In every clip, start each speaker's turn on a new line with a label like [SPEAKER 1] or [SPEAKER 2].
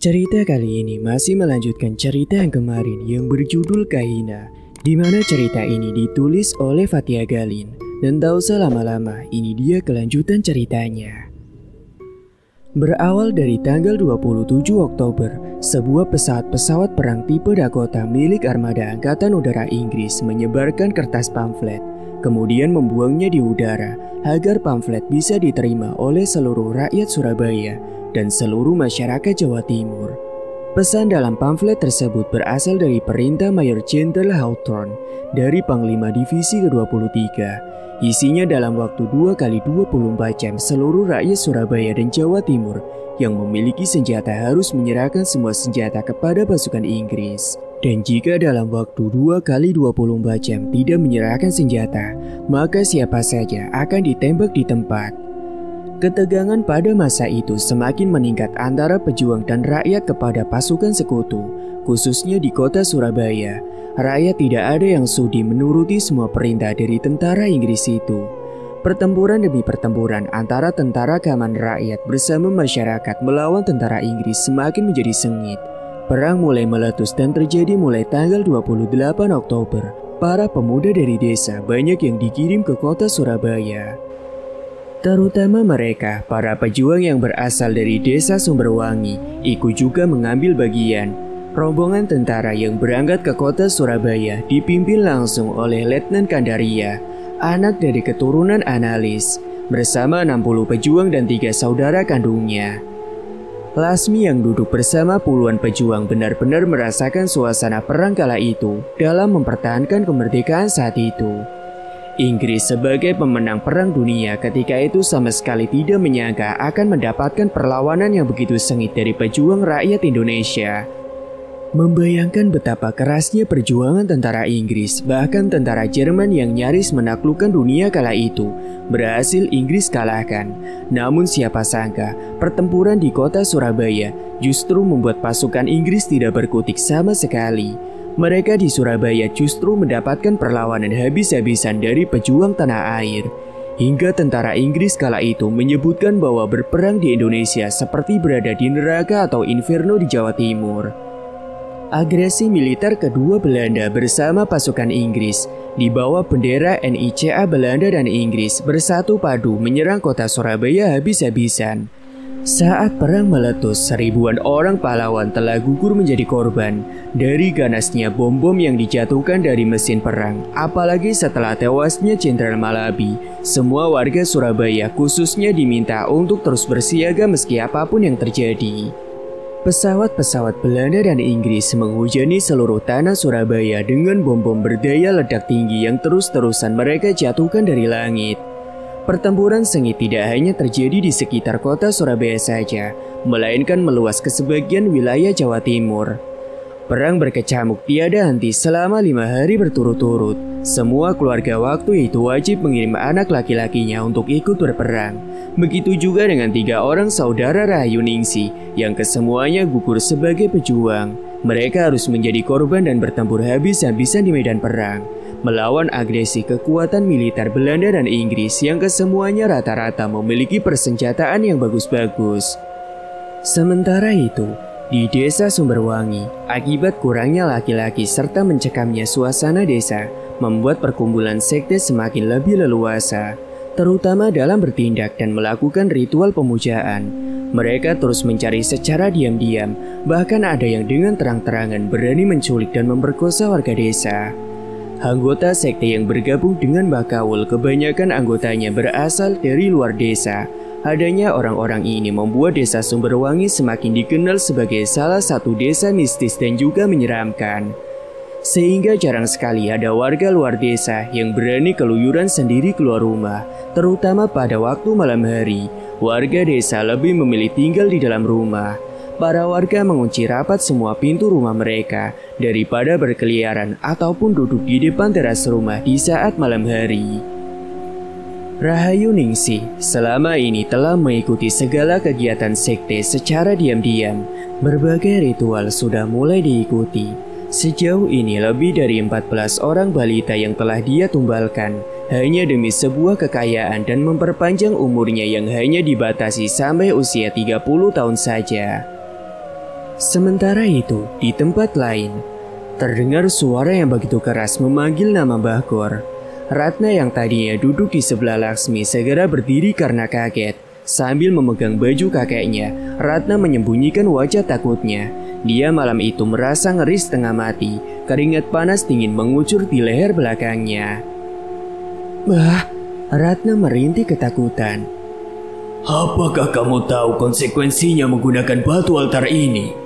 [SPEAKER 1] Cerita kali ini masih melanjutkan cerita yang kemarin yang berjudul Kahina, di mana cerita ini ditulis oleh Fathia Galin. Dan tak usah lama-lama, ini dia kelanjutan ceritanya. Berawal dari tanggal 27 Oktober, sebuah pesawat perang tipe Dakota milik Armada Angkatan Udara Inggris menyebarkan kertas pamflet, kemudian membuangnya di udara agar pamflet bisa diterima oleh seluruh rakyat Surabaya dan seluruh masyarakat Jawa Timur. Pesan dalam pamflet tersebut berasal dari perintah Mayor Jenderal Hawthorne dari Panglima Divisi ke-23. Isinya dalam waktu 2 kali 24 jam seluruh rakyat Surabaya dan Jawa Timur yang memiliki senjata harus menyerahkan semua senjata kepada pasukan Inggris. Dan jika dalam waktu 2 kali 24 jam tidak menyerahkan senjata, maka siapa saja akan ditembak di tempat. Ketegangan pada masa itu semakin meningkat antara pejuang dan rakyat kepada pasukan sekutu, khususnya di kota Surabaya. Rakyat tidak ada yang sudi menuruti semua perintah dari tentara Inggris itu. Pertempuran demi pertempuran antara tentara keamanan rakyat bersama masyarakat melawan tentara Inggris semakin menjadi sengit. Perang mulai meletus dan terjadi mulai tanggal 28 Oktober. Para pemuda dari desa banyak yang dikirim ke kota Surabaya. Terutama mereka, para pejuang yang berasal dari desa Sumberwangi, ikut juga mengambil bagian. Rombongan tentara yang berangkat ke kota Surabaya dipimpin langsung oleh Letnan Kandaria, anak dari keturunan analis, bersama 60 pejuang dan 3 saudara kandungnya. Lasmi yang duduk bersama puluhan pejuang benar-benar merasakan suasana perang kala itu dalam mempertahankan kemerdekaan saat itu. Inggris sebagai pemenang perang dunia ketika itu sama sekali tidak menyangka akan mendapatkan perlawanan yang begitu sengit dari pejuang rakyat Indonesia. Membayangkan betapa kerasnya perjuangan tentara Inggris, bahkan tentara Jerman yang nyaris menaklukkan dunia kala itu, berhasil Inggris kalahkan. Namun siapa sangka, pertempuran di kota Surabaya justru membuat pasukan Inggris tidak berkutik sama sekali. Mereka di Surabaya justru mendapatkan perlawanan habis-habisan dari pejuang tanah air. Hingga tentara Inggris kala itu menyebutkan bahwa berperang di Indonesia seperti berada di neraka atau inferno di Jawa Timur. Agresi militer kedua Belanda bersama pasukan Inggris di bawah bendera NICA Belanda dan Inggris bersatu padu menyerang kota Surabaya habis-habisan. Saat perang meletus, ribuan orang pahlawan telah gugur menjadi korban dari ganasnya bom-bom yang dijatuhkan dari mesin perang. Apalagi setelah tewasnya Jenderal Malabi, semua warga Surabaya khususnya diminta untuk terus bersiaga meski apapun yang terjadi. Pesawat-pesawat Belanda dan Inggris menghujani seluruh tanah Surabaya dengan bom-bom berdaya ledak tinggi yang terus-terusan mereka jatuhkan dari langit. Pertempuran sengit tidak hanya terjadi di sekitar kota Surabaya saja, melainkan meluas ke sebagian wilayah Jawa Timur. Perang berkecamuk tiada henti selama 5 hari berturut-turut. Semua keluarga waktu itu wajib mengirim anak laki-lakinya untuk ikut berperang. Begitu juga dengan 3 orang saudara Rahayu Ningsih yang kesemuanya gugur sebagai pejuang. Mereka harus menjadi korban dan bertempur habis-habisan di medan perang, melawan agresi kekuatan militer Belanda dan Inggris yang kesemuanya rata-rata memiliki persenjataan yang bagus-bagus. Sementara itu, di desa Sumberwangi, akibat kurangnya laki-laki serta mencekamnya suasana desa, membuat perkumpulan sekte semakin lebih leluasa, terutama dalam bertindak dan melakukan ritual pemujaan. Mereka terus mencari secara diam-diam, bahkan ada yang dengan terang-terangan berani menculik dan memperkosa warga desa. Anggota sekte yang bergabung dengan Bakawul kebanyakan anggotanya berasal dari luar desa. Adanya orang-orang ini membuat desa Sumberwangi semakin dikenal sebagai salah satu desa mistis dan juga menyeramkan. Sehingga jarang sekali ada warga luar desa yang berani keluyuran sendiri keluar rumah, terutama pada waktu malam hari. Warga desa lebih memilih tinggal di dalam rumah. Para warga mengunci rapat semua pintu rumah mereka daripada berkeliaran ataupun duduk di depan teras rumah di saat malam hari. Rahayu Ningsih selama ini telah mengikuti segala kegiatan sekte secara diam-diam. Berbagai ritual sudah mulai diikuti. Sejauh ini lebih dari 14 orang balita yang telah dia tumbalkan hanya demi sebuah kekayaan dan memperpanjang umurnya yang hanya dibatasi sampai usia 30 tahun saja. Sementara itu, di tempat lain, terdengar suara yang begitu keras memanggil nama Bagor. Ratna yang tadinya duduk di sebelah Laksmi segera berdiri karena kaget. Sambil memegang baju kakeknya, Ratna menyembunyikan wajah takutnya. Dia malam itu merasa ngeri setengah mati. Keringat panas dingin mengucur di leher belakangnya. Bah, Ratna merintih ketakutan.
[SPEAKER 2] Apakah kamu tahu konsekuensinya menggunakan batu altar ini?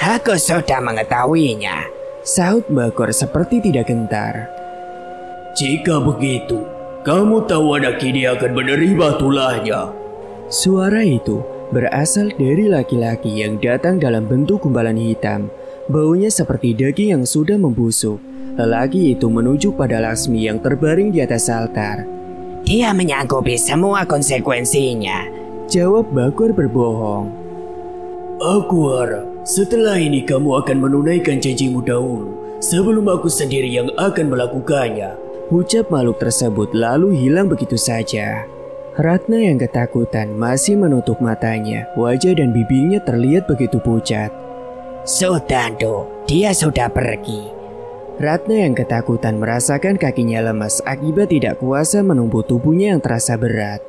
[SPEAKER 3] Aku sudah mengetahuinya,
[SPEAKER 1] sahut Bagor seperti tidak gentar.
[SPEAKER 2] Jika begitu, kamu tahu anak ini akan menerima tulahnya.
[SPEAKER 1] Suara itu berasal dari laki-laki yang datang dalam bentuk gumpalan hitam. Baunya seperti daging yang sudah membusuk. Lelaki itu menuju pada Laksmi yang terbaring di atas altar.
[SPEAKER 3] Dia menyanggupi semua konsekuensinya,
[SPEAKER 1] jawab Bagor berbohong.
[SPEAKER 2] Aku harap setelah ini kamu akan menunaikan janjimu dahulu sebelum aku sendiri yang akan melakukannya,
[SPEAKER 1] ucap makhluk tersebut lalu hilang begitu saja. Ratna yang ketakutan masih menutup matanya. Wajah dan bibirnya terlihat begitu pucat.
[SPEAKER 3] Sudah, dia sudah pergi.
[SPEAKER 1] Ratna yang ketakutan merasakan kakinya lemas akibat tidak kuasa menumbuh tubuhnya yang terasa berat.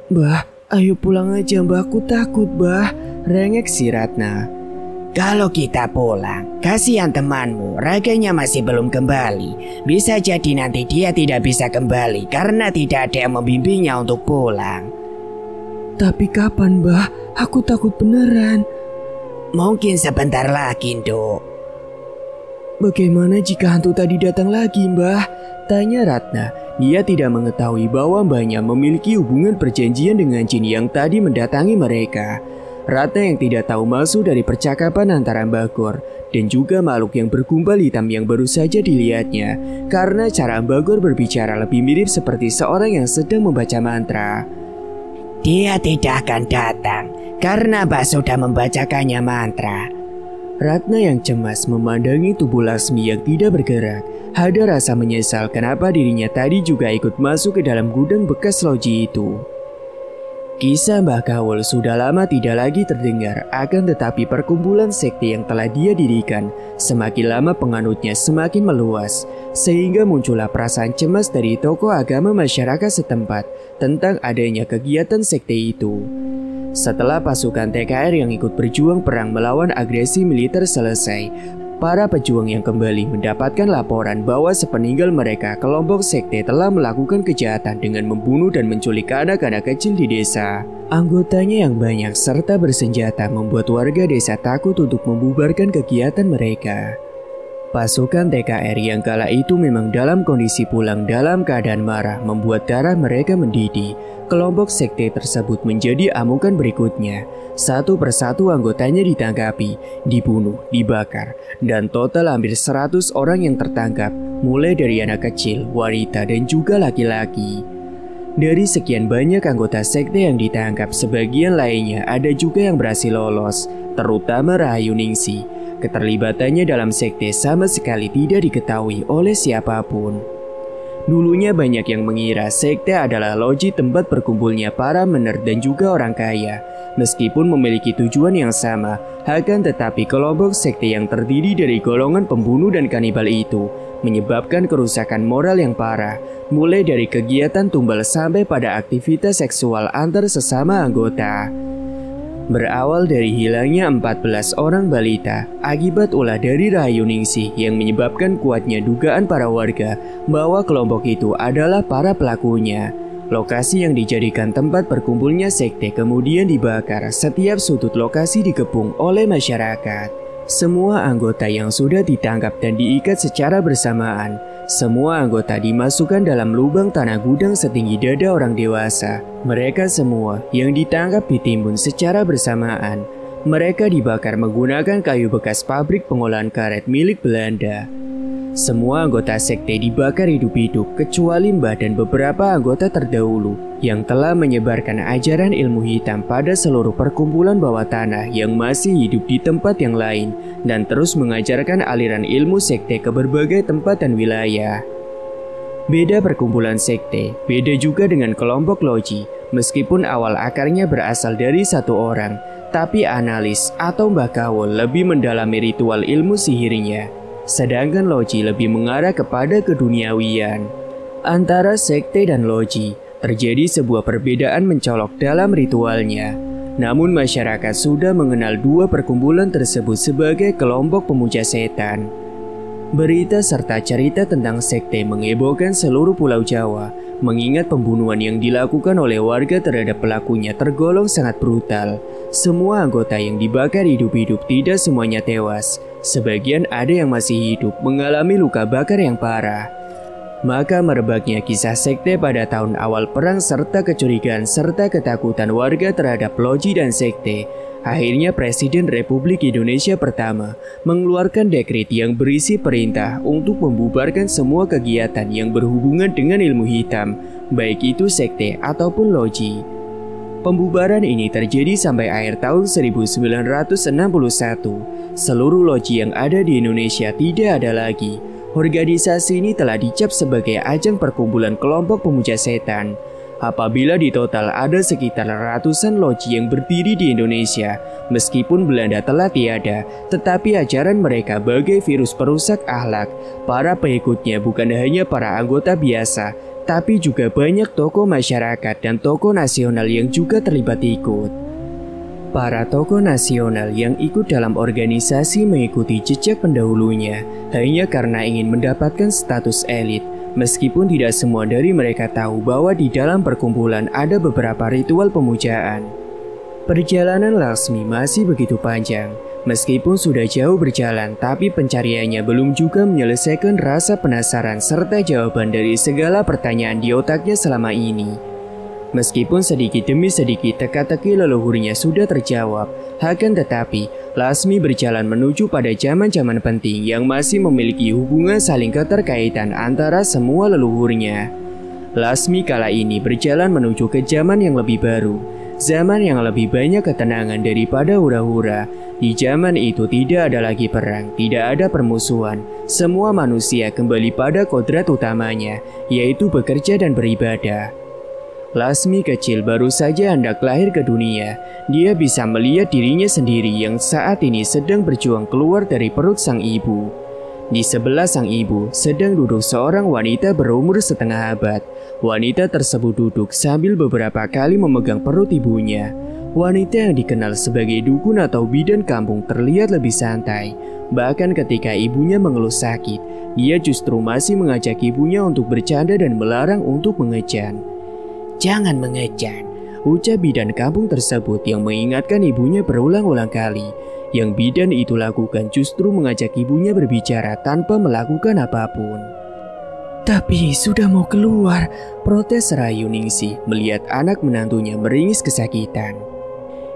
[SPEAKER 1] Bah, ayo pulang aja mbah, aku takut bah, rengek si Ratna.
[SPEAKER 3] Kalau kita pulang, kasihan temanmu, raganya masih belum kembali. Bisa jadi nanti dia tidak bisa kembali karena tidak ada yang membimbingnya untuk pulang.
[SPEAKER 1] Tapi kapan, Mbah? Aku takut beneran.
[SPEAKER 3] Mungkin sebentar lagi, Nduk.
[SPEAKER 1] Bagaimana jika hantu tadi datang lagi, Mbah? Tanya Ratna. Dia tidak mengetahui bahwa mbahnya memiliki hubungan perjanjian dengan jin yang tadi mendatangi mereka. Ratna yang tidak tahu maksud dari percakapan antara Bagor dan juga makhluk yang bergumpal hitam yang baru saja dilihatnya, karena cara Bagor berbicara lebih mirip seperti seorang yang sedang membaca mantra.
[SPEAKER 3] Dia tidak akan datang karena Mbah sudah membacakannya mantra.
[SPEAKER 1] Ratna yang cemas memandangi tubuh Laksmi yang tidak bergerak. Ada rasa menyesal kenapa dirinya tadi juga ikut masuk ke dalam gudang bekas loji itu. Kisah Mbah Kawul sudah lama tidak lagi terdengar, akan tetapi perkumpulan sekte yang telah dia dirikan semakin lama penganutnya semakin meluas, sehingga muncullah perasaan cemas dari tokoh agama masyarakat setempat tentang adanya kegiatan sekte itu. Setelah pasukan TKR yang ikut berjuang perang melawan agresi militer selesai, para pejuang yang kembali mendapatkan laporan bahwa sepeninggal mereka kelompok sekte telah melakukan kejahatan dengan membunuh dan menculik anak-anak kecil di desa. Anggotanya yang banyak serta bersenjata membuat warga desa takut untuk membubarkan kegiatan mereka. Pasukan TKR yang kala itu memang dalam kondisi pulang dalam keadaan marah membuat darah mereka mendidih. Kelompok sekte tersebut menjadi amukan berikutnya. Satu persatu anggotanya ditangkapi, dibunuh, dibakar, dan total hampir 100 orang yang tertangkap, mulai dari anak kecil, wanita, dan juga laki-laki. Dari sekian banyak anggota sekte yang ditangkap, sebagian lainnya ada juga yang berhasil lolos, terutama Rahayu Ningsih. Keterlibatannya dalam sekte sama sekali tidak diketahui oleh siapapun. Dulunya banyak yang mengira sekte adalah loji tempat berkumpulnya para mener dan juga orang kaya. Meskipun memiliki tujuan yang sama, akan tetapi kelompok sekte yang terdiri dari golongan pembunuh dan kanibal itu menyebabkan kerusakan moral yang parah, mulai dari kegiatan tumbal sampai pada aktivitas seksual antar sesama anggota. Berawal dari hilangnya 14 orang balita akibat ulah dari Rahayu Ningsih yang menyebabkan kuatnya dugaan para warga bahwa kelompok itu adalah para pelakunya. Lokasi yang dijadikan tempat berkumpulnya sekte kemudian dibakar, setiap sudut lokasi dikepung oleh masyarakat. Semua anggota yang sudah ditangkap dan diikat secara bersamaan, semua anggota dimasukkan dalam lubang tanah gudang setinggi dada orang dewasa. Mereka semua yang ditangkap ditimbun secara bersamaan. Mereka dibakar menggunakan kayu bekas pabrik pengolahan karet milik Belanda. Semua anggota sekte dibakar hidup-hidup kecuali Mbah dan beberapa anggota terdahulu yang telah menyebarkan ajaran ilmu hitam pada seluruh perkumpulan bawah tanah yang masih hidup di tempat yang lain dan terus mengajarkan aliran ilmu sekte ke berbagai tempat dan wilayah. Beda perkumpulan sekte, beda juga dengan kelompok loji. Meskipun awal akarnya berasal dari satu orang, Tetapi analis atau Mbah Kawul lebih mendalami ritual ilmu sihirnya, sedangkan Loji lebih mengarah kepada keduniawian. Antara sekte dan Loji terjadi sebuah perbedaan mencolok dalam ritualnya. Namun masyarakat sudah mengenal dua perkumpulan tersebut sebagai kelompok pemuja setan. Berita serta cerita tentang sekte menghebohkan seluruh Pulau Jawa, mengingat pembunuhan yang dilakukan oleh warga terhadap pelakunya tergolong sangat brutal. Semua anggota yang dibakar hidup-hidup tidak semuanya tewas. Sebagian ada yang masih hidup mengalami luka bakar yang parah. Maka merebaknya kisah sekte pada tahun awal perang serta kecurigaan serta ketakutan warga terhadap Loji dan sekte. Akhirnya Presiden Republik Indonesia pertama mengeluarkan dekret yang berisi perintah untuk membubarkan semua kegiatan yang berhubungan dengan ilmu hitam, baik itu sekte ataupun Loji. Pembubaran ini terjadi sampai akhir tahun 1961. Seluruh Loji yang ada di Indonesia tidak ada lagi. Organisasi ini telah dicap sebagai ajang perkumpulan kelompok pemuja setan. Apabila di total ada sekitar ratusan Loji yang berdiri di Indonesia, meskipun Belanda telah tiada, tetapi ajaran mereka bagai virus perusak akhlak. Para pengikutnya bukan hanya para anggota biasa, tapi juga banyak tokoh masyarakat dan tokoh nasional yang juga terlibat ikut. Para tokoh nasional yang ikut dalam organisasi mengikuti jejak pendahulunya hanya karena ingin mendapatkan status elit, meskipun tidak semua dari mereka tahu bahwa di dalam perkumpulan ada beberapa ritual pemujaan. Perjalanan Laksmi masih begitu panjang. Meskipun sudah jauh berjalan, tapi pencariannya belum juga menyelesaikan rasa penasaran serta jawaban dari segala pertanyaan di otaknya selama ini. Meskipun sedikit demi sedikit teka-teki leluhurnya sudah terjawab, akan tetapi Laksmi berjalan menuju pada zaman-zaman penting yang masih memiliki hubungan saling keterkaitan antara semua leluhurnya. Laksmi kala ini berjalan menuju ke zaman yang lebih baru, zaman yang lebih banyak ketenangan daripada hura-hura. Di zaman itu tidak ada lagi perang, tidak ada permusuhan. Semua manusia kembali pada kodrat utamanya, yaitu bekerja dan beribadah. Laksmi kecil baru saja hendak lahir ke dunia. Dia bisa melihat dirinya sendiri yang saat ini sedang berjuang keluar dari perut sang ibu. Di sebelah sang ibu sedang duduk seorang wanita berumur setengah abad. Wanita tersebut duduk sambil beberapa kali memegang perut ibunya. Wanita yang dikenal sebagai dukun atau bidan kampung terlihat lebih santai. Bahkan ketika ibunya mengeluh sakit, dia justru masih mengajak ibunya untuk bercanda dan melarang untuk mengejan.
[SPEAKER 3] Jangan mengejan,
[SPEAKER 1] ucap bidan kampung tersebut yang mengingatkan ibunya berulang-ulang kali. Yang bidan itu lakukan justru mengajak ibunya berbicara tanpa melakukan apapun.
[SPEAKER 3] Tapi sudah mau keluar,
[SPEAKER 1] protes Rayu Ningsih melihat anak menantunya meringis kesakitan.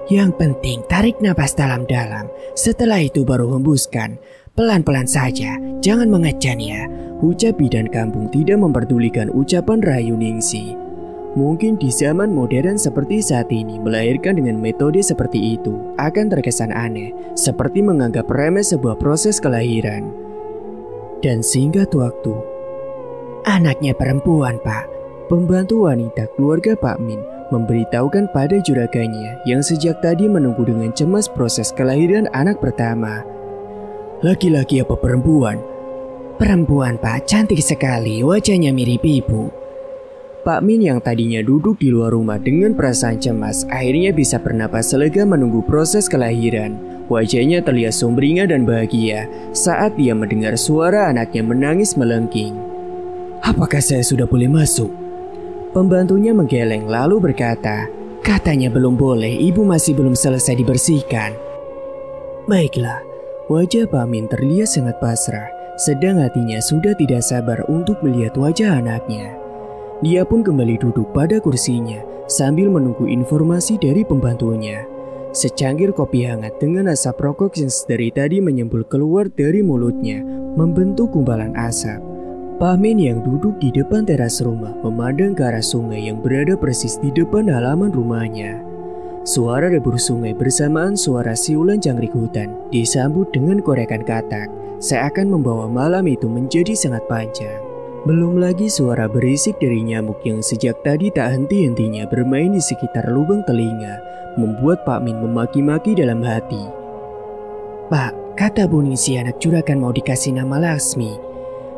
[SPEAKER 3] Yang penting tarik napas dalam-dalam, setelah itu baru hembuskan. Pelan-pelan saja, jangan mengejan ya,
[SPEAKER 1] ucap bidan kampung tidak memperdulikan ucapan Rayu Ningsih. Mungkin di zaman modern seperti saat ini melahirkan dengan metode seperti itu akan terkesan aneh, seperti menganggap remeh sebuah proses kelahiran. Dan singkat waktu,
[SPEAKER 3] anaknya perempuan, Pak.
[SPEAKER 1] Pembantu wanita keluarga Pak Min memberitahukan pada juragannya yang sejak tadi menunggu dengan cemas proses kelahiran anak pertama.
[SPEAKER 2] Laki-laki apa perempuan?
[SPEAKER 3] Perempuan, Pak. Cantik sekali, wajahnya mirip ibu.
[SPEAKER 1] Pak Min yang tadinya duduk di luar rumah dengan perasaan cemas akhirnya bisa bernapas lega menunggu proses kelahiran. Wajahnya terlihat sumringah dan bahagia saat dia mendengar suara anaknya menangis melengking.
[SPEAKER 2] Apakah saya sudah boleh masuk?
[SPEAKER 1] Pembantunya menggeleng lalu berkata,
[SPEAKER 3] katanya belum boleh, ibu masih belum selesai dibersihkan.
[SPEAKER 1] Baiklah, wajah Pak Min terlihat sangat pasrah, sedang hatinya sudah tidak sabar untuk melihat wajah anaknya. Dia pun kembali duduk pada kursinya sambil menunggu informasi dari pembantunya. Secangkir kopi hangat dengan asap rokok yang dari tadi menyembul keluar dari mulutnya membentuk gumpalan asap. Pak Min yang duduk di depan teras rumah memandang ke arah sungai yang berada persis di depan halaman rumahnya. Suara debur sungai bersamaan suara siulan jangkrik hutan disambut dengan korekan katak, seakan membawa malam itu menjadi sangat panjang. Belum lagi suara berisik dari nyamuk yang sejak tadi tak henti-hentinya bermain di sekitar lubang telinga, membuat Pak Min memaki-maki dalam hati.
[SPEAKER 3] Pak, kata Bu Ningsi anak juragan mau dikasih nama Lasmi.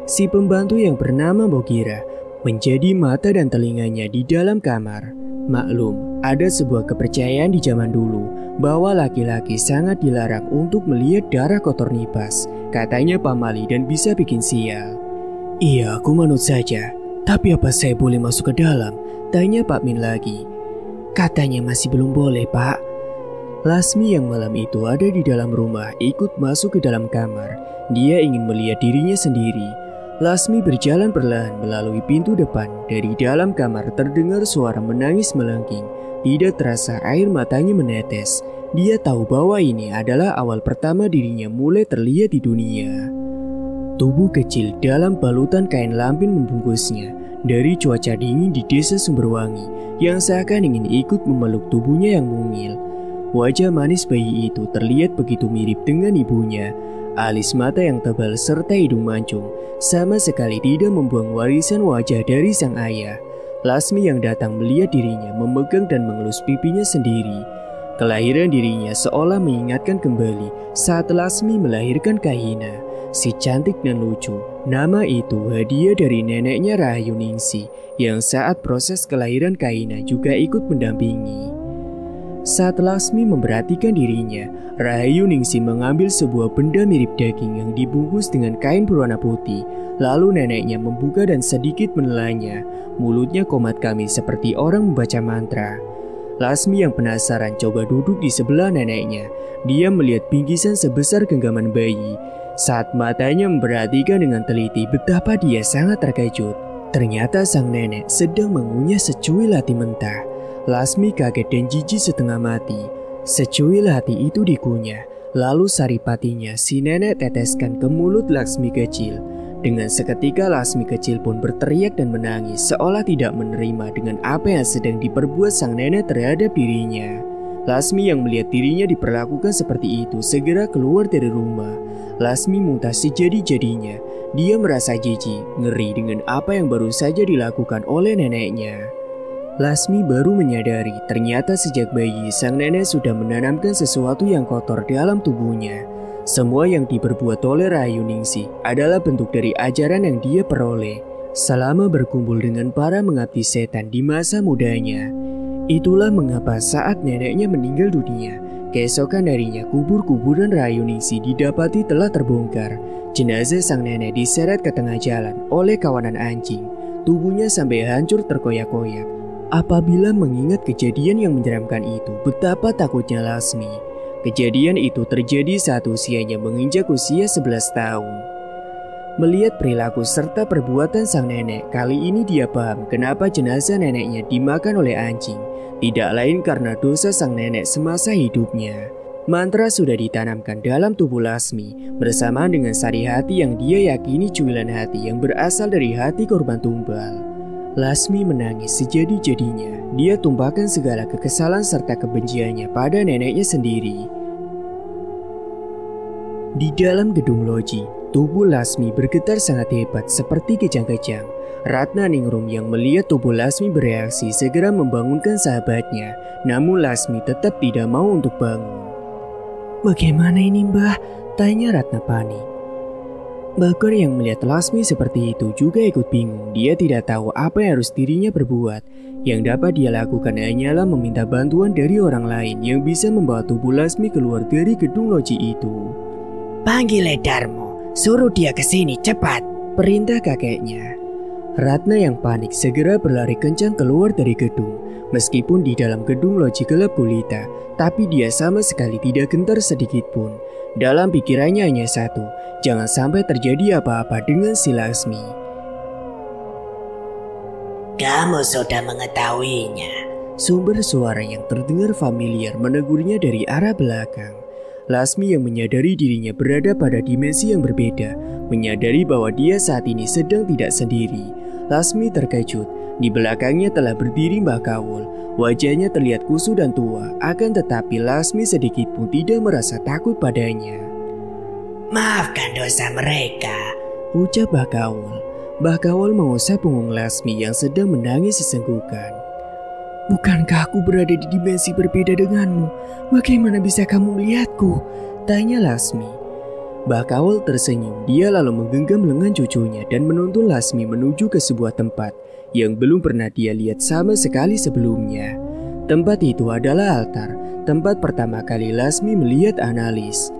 [SPEAKER 1] Si pembantu yang bernama Bogira menjadi mata dan telinganya di dalam kamar. Maklum, ada sebuah kepercayaan di zaman dulu bahwa laki-laki sangat dilarang untuk melihat darah kotor nipas, katanya pamali dan bisa bikin sial.
[SPEAKER 2] Iya, aku manut saja. Tapi apa saya boleh masuk ke dalam? Tanya Pak Min lagi.
[SPEAKER 3] Katanya masih belum boleh, Pak.
[SPEAKER 1] Lasmi yang malam itu ada di dalam rumah ikut masuk ke dalam kamar. Dia ingin melihat dirinya sendiri. Lasmi berjalan perlahan melalui pintu depan. Dari dalam kamar terdengar suara menangis melengking. Tidak terasa air matanya menetes. Dia tahu bahwa ini adalah awal pertama dirinya mulai terlihat di dunia. Tubuh kecil dalam balutan kain lampin membungkusnya dari cuaca dingin di desa Sumberwangi yang seakan ingin ikut memeluk tubuhnya yang mungil. Wajah manis bayi itu terlihat begitu mirip dengan ibunya. Alis mata yang tebal serta hidung mancung sama sekali tidak membuang warisan wajah dari sang ayah. Lasmi yang datang melihat dirinya memegang dan mengelus pipinya sendiri. Kelahiran dirinya seolah mengingatkan kembali saat Lasmi melahirkan Kahina. Si cantik dan lucu, nama itu hadiah dari neneknya Rahayu Ningsi yang saat proses kelahiran Kahina juga ikut mendampingi. Saat Lasmi memperhatikan dirinya, Rahayu Ningsi mengambil sebuah benda mirip daging yang dibungkus dengan kain berwarna putih. Lalu neneknya membuka dan sedikit menelannya. Mulutnya komat kami seperti orang membaca mantra. Lasmi yang penasaran coba duduk di sebelah neneknya. Dia melihat bingkisan sebesar genggaman bayi. Saat matanya memperhatikan dengan teliti betapa dia sangat terkejut. Ternyata sang nenek sedang mengunyah secuil hati mentah. Lasmi kaget dan jijik setengah mati. Secuil hati itu dikunyah. Lalu saripatinya si nenek teteskan ke mulut Lasmi kecil. Dengan seketika Lasmi kecil pun berteriak dan menangis seolah tidak menerima dengan apa yang sedang diperbuat sang nenek terhadap dirinya. Lasmi yang melihat dirinya diperlakukan seperti itu segera keluar dari rumah. Lasmi muntah sejadi-jadinya. Dia merasa jijik, ngeri dengan apa yang baru saja dilakukan oleh neneknya. Lasmi baru menyadari ternyata sejak bayi sang nenek sudah menanamkan sesuatu yang kotor dalam tubuhnya. Semua yang diperbuat oleh Rahayu Ningsi adalah bentuk dari ajaran yang dia peroleh selama berkumpul dengan para mengabdi setan di masa mudanya. Itulah mengapa saat neneknya meninggal dunia, keesokan harinya kubur-kuburan Rahayu Ningsi didapati telah terbongkar. Jenazah sang nenek diseret ke tengah jalan oleh kawanan anjing. Tubuhnya sampai hancur terkoyak-koyak. Apabila mengingat kejadian yang menyeramkan itu, betapa takutnya Lasmi. Kejadian itu terjadi saat usianya menginjak usia 11 tahun. Melihat perilaku serta perbuatan sang nenek, kali ini dia paham kenapa jenazah neneknya dimakan oleh anjing. Tidak lain karena dosa sang nenek semasa hidupnya. Mantra sudah ditanamkan dalam tubuh Lasmi bersamaan dengan sari hati yang dia yakini cuilan hati yang berasal dari hati korban tumbal. Lasmi menangis sejadi-jadinya. Dia tumpahkan segala kekesalan serta kebenciannya pada neneknya sendiri. Di dalam gedung loji, tubuh Lasmi bergetar sangat hebat seperti kejang-kejang. Ratna Ningrum yang melihat tubuh Lasmi bereaksi segera membangunkan sahabatnya. Namun Lasmi tetap tidak mau untuk bangun.
[SPEAKER 3] "Bagaimana ini, Mbah?" tanya Ratna panik.
[SPEAKER 1] Bakar yang melihat Lasmi seperti itu juga ikut bingung. Dia tidak tahu apa yang harus dirinya perbuat. Yang dapat dia lakukan hanyalah meminta bantuan dari orang lain yang bisa membawa tubuh Lasmi keluar dari gedung loji itu.
[SPEAKER 3] "Panggil Darmo, suruh dia ke sini cepat,"
[SPEAKER 1] perintah kakeknya. Ratna yang panik segera berlari kencang keluar dari gedung. Meskipun di dalam gedung loji gelap gulita, tapi dia sama sekali tidak gentar sedikit pun. Dalam pikirannya hanya satu, jangan sampai terjadi apa-apa dengan si Lasmi.
[SPEAKER 3] "Kamu sudah mengetahuinya,"
[SPEAKER 1] sumber suara yang terdengar familiar menegurnya dari arah belakang. Lasmi yang menyadari dirinya berada pada dimensi yang berbeda, menyadari bahwa dia saat ini sedang tidak sendiri. Lasmi terkejut. Di belakangnya telah berdiri Mbah Kawul. Wajahnya terlihat kusut dan tua, akan tetapi Lasmi sedikit pun tidak merasa takut padanya.
[SPEAKER 3] "Maafkan dosa mereka,"
[SPEAKER 1] ucap Mbah Kawul. Mbah Kawol mengusap punggung Lasmi yang sedang menangis sesenggukan. "Bukankah aku berada di dimensi berbeda denganmu? Bagaimana bisa kamu melihatku?" tanya Lasmi. Mbah Kawol tersenyum. Dia lalu menggenggam lengan cucunya dan menuntun Lasmi menuju ke sebuah tempat yang belum pernah dia lihat sama sekali sebelumnya. Tempat itu adalah altar, tempat pertama kali Lasmi melihat Analis.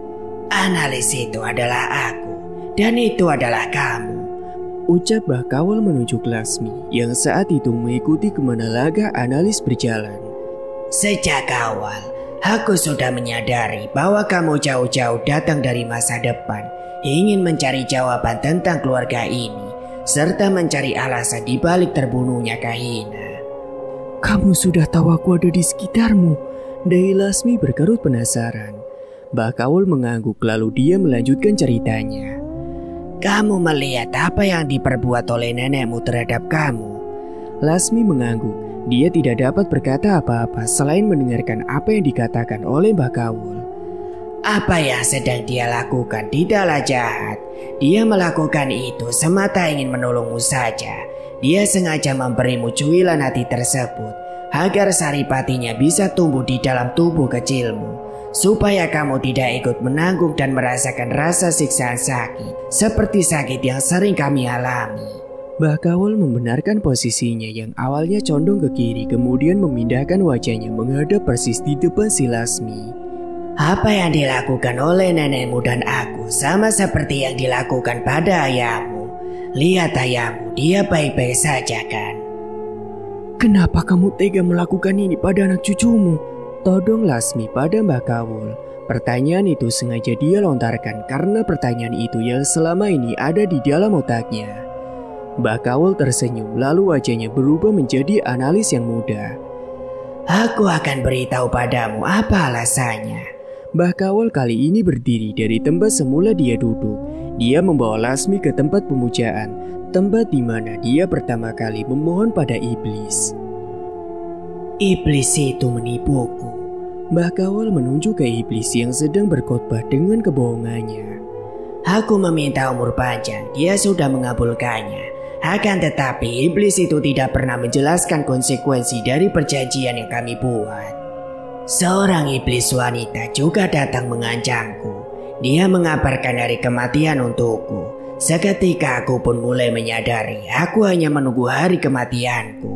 [SPEAKER 3] "Analis itu adalah aku, dan itu adalah kamu,"
[SPEAKER 1] ucap Mbah Kawol menunjuk Lasmi yang saat itu mengikuti kemana langkah Analis berjalan.
[SPEAKER 3] "Sejak awal, aku sudah menyadari bahwa kamu jauh-jauh datang dari masa depan, ingin mencari jawaban tentang keluarga ini, serta mencari alasan di balik terbunuhnya Kahina."
[SPEAKER 1] "Kamu sudah tahu aku ada di sekitarmu?" Dai Lasmi berkerut penasaran. Mbah Kawol mengangguk lalu dia melanjutkan ceritanya.
[SPEAKER 3] "Kamu melihat apa yang diperbuat oleh nenekmu terhadap kamu?"
[SPEAKER 1] Lasmi mengangguk. Dia tidak dapat berkata apa-apa selain mendengarkan apa yang dikatakan oleh Mbah Kawol.
[SPEAKER 3] "Apa yang sedang dia lakukan tidaklah jahat. Dia melakukan itu semata ingin menolongmu saja. Dia sengaja memberimu cuilan hati tersebut agar saripatinya bisa tumbuh di dalam tubuh kecilmu, supaya kamu tidak ikut menanggung dan merasakan rasa siksaan sakit seperti sakit yang sering kami alami."
[SPEAKER 1] Mbah Kawol membenarkan posisinya yang awalnya condong ke kiri, kemudian memindahkan wajahnya menghadap persis di depan si Lasmi.
[SPEAKER 3] "Apa yang dilakukan oleh nenekmu dan aku sama seperti yang dilakukan pada ayahmu. Lihat ayahmu, dia baik-baik saja kan?"
[SPEAKER 1] "Kenapa kamu tega melakukan ini pada anak cucumu?" todong Lasmi pada Mbah Kawol. Pertanyaan itu sengaja dia lontarkan karena pertanyaan itu yang selama ini ada di dalam otaknya. Mbah Kawol tersenyum lalu wajahnya berubah menjadi Analis yang muda.
[SPEAKER 3] "Aku akan beritahu padamu apa alasannya."
[SPEAKER 1] Mbah Kawol kali ini berdiri dari tempat semula dia duduk. Dia membawa Lasmi ke tempat pemujaan, tempat di mana dia pertama kali memohon pada iblis.
[SPEAKER 3] "Iblis itu menipuku."
[SPEAKER 1] Mbah Kawol menunjuk ke iblis yang sedang berkhotbah dengan kebohongannya.
[SPEAKER 3] "Aku meminta umur panjang, dia sudah mengabulkannya. Akan tetapi iblis itu tidak pernah menjelaskan konsekuensi dari perjanjian yang kami buat. Seorang iblis wanita juga datang mengancamku. Dia mengabarkan hari kematian untukku. Seketika aku pun mulai menyadari aku hanya menunggu hari kematianku.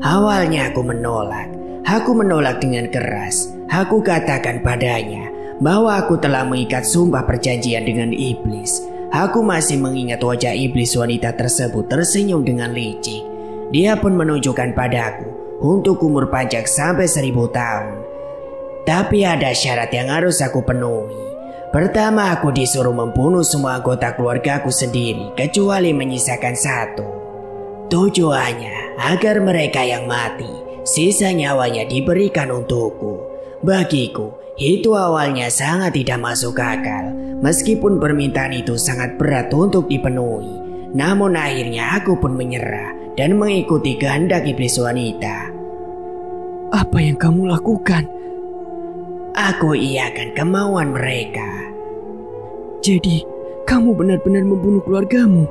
[SPEAKER 3] Awalnya aku menolak. Aku menolak dengan keras. Aku katakan padanya bahwa aku telah mengikat sumpah perjanjian dengan iblis. Aku masih mengingat wajah iblis wanita tersebut tersenyum dengan licik. Dia pun menunjukkan padaku untuk umur panjang sampai 1000 tahun. Tapi ada syarat yang harus aku penuhi. Pertama, aku disuruh membunuh semua anggota keluargaku sendiri kecuali menyisakan satu. Tujuannya agar mereka yang mati, sisa nyawanya diberikan untukku. Bagiku, itu awalnya sangat tidak masuk akal. Meskipun permintaan itu sangat berat untuk dipenuhi, namun akhirnya aku pun menyerah dan mengikuti kehendak iblis wanita.
[SPEAKER 1] "Apa yang kamu lakukan?"
[SPEAKER 3] "Aku iakan kemauan mereka."
[SPEAKER 1] "Jadi, kamu benar-benar membunuh keluargamu?"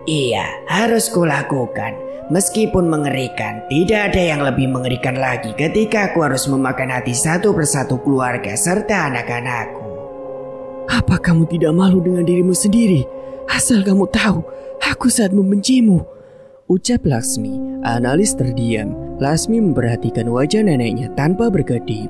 [SPEAKER 3] "Iya, harus kulakukan. Meskipun mengerikan, tidak ada yang lebih mengerikan lagi ketika aku harus memakan hati satu persatu keluarga serta anak-anakku."
[SPEAKER 1] "Apa kamu tidak malu dengan dirimu sendiri? Asal kamu tahu, aku sangat membencimu," ucap Lasmi. Analis terdiam. Lasmi memperhatikan wajah neneknya tanpa berkedip.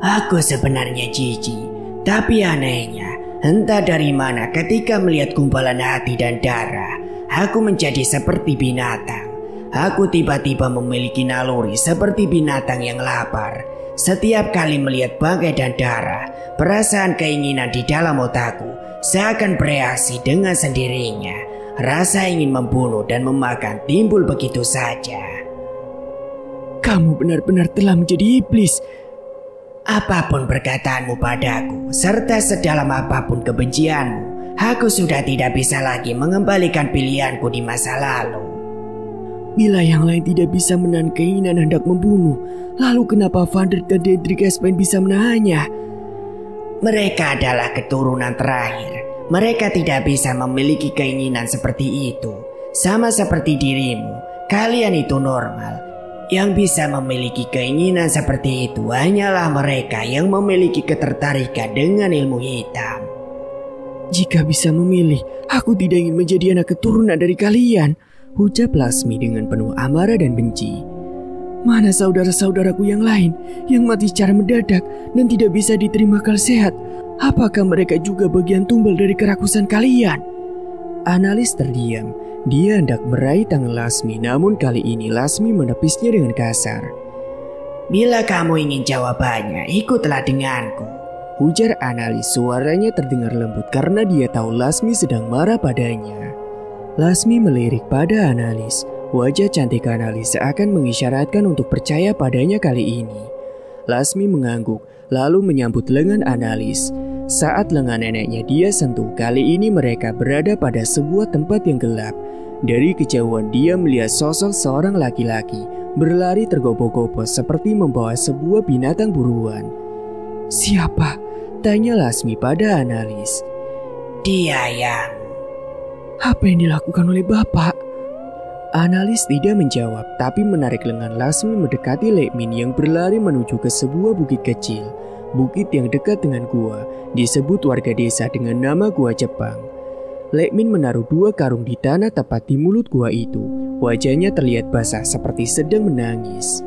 [SPEAKER 3] "Aku sebenarnya jijik, tapi anehnya, entah dari mana ketika melihat gumpalan hati dan darah, aku menjadi seperti binatang. Aku tiba-tiba memiliki naluri seperti binatang yang lapar. Setiap kali melihat bangkai dan darah, perasaan keinginan di dalam otakku seakan bereaksi dengan sendirinya. Rasa ingin membunuh dan memakan timbul begitu saja."
[SPEAKER 1] "Kamu benar-benar telah menjadi iblis."
[SPEAKER 3] "Apapun perkataanmu padaku, serta sedalam apapun kebencianmu, aku sudah tidak bisa lagi mengembalikan pilihanku di masa lalu."
[SPEAKER 1] "Bila yang lain tidak bisa menahan keinginan hendak membunuh, lalu kenapa Vandrik dan Dendrik Espen bisa menahannya?"
[SPEAKER 3] "Mereka adalah keturunan terakhir. Mereka tidak bisa memiliki keinginan seperti itu. Sama seperti dirimu, kalian itu normal. Yang bisa memiliki keinginan seperti itu hanyalah mereka yang memiliki ketertarikan dengan ilmu hitam.
[SPEAKER 1] Jika bisa memilih, aku tidak ingin menjadi anak keturunan dari kalian, ucap Lasmi dengan penuh amarah dan benci. Mana saudara-saudaraku yang lain yang mati secara mendadak dan tidak bisa diterima akal sehat? Apakah mereka juga bagian tumbal dari kerakusan kalian? Analis terdiam. Dia hendak meraih tangan Lasmi, namun kali ini Lasmi menepisnya dengan kasar.
[SPEAKER 3] Bila kamu ingin jawabannya, ikutlah denganku,
[SPEAKER 1] ujar analis. Suaranya terdengar lembut karena dia tahu Lasmi sedang marah padanya. Lasmi melirik pada analis. Wajah cantik analis seakan mengisyaratkan untuk percaya padanya kali ini. Lasmi mengangguk, lalu menyambut lengan analis. Saat lengan neneknya dia sentuh, kali ini mereka berada pada sebuah tempat yang gelap. Dari kejauhan dia melihat sosok seorang laki-laki berlari tergopoh-gopoh seperti membawa sebuah binatang buruan. Siapa? Tanya Lasmi pada analis.
[SPEAKER 3] Dia yang...
[SPEAKER 1] Apa yang dilakukan oleh bapak? Analis tidak menjawab, tapi menarik lengan Lasmi mendekati Lekmin yang berlari menuju ke sebuah bukit kecil. Bukit yang dekat dengan gua, disebut warga desa dengan nama Gua Jepang. Lekmin menaruh 2 karung di tanah tepat di mulut gua itu. Wajahnya terlihat basah seperti sedang menangis.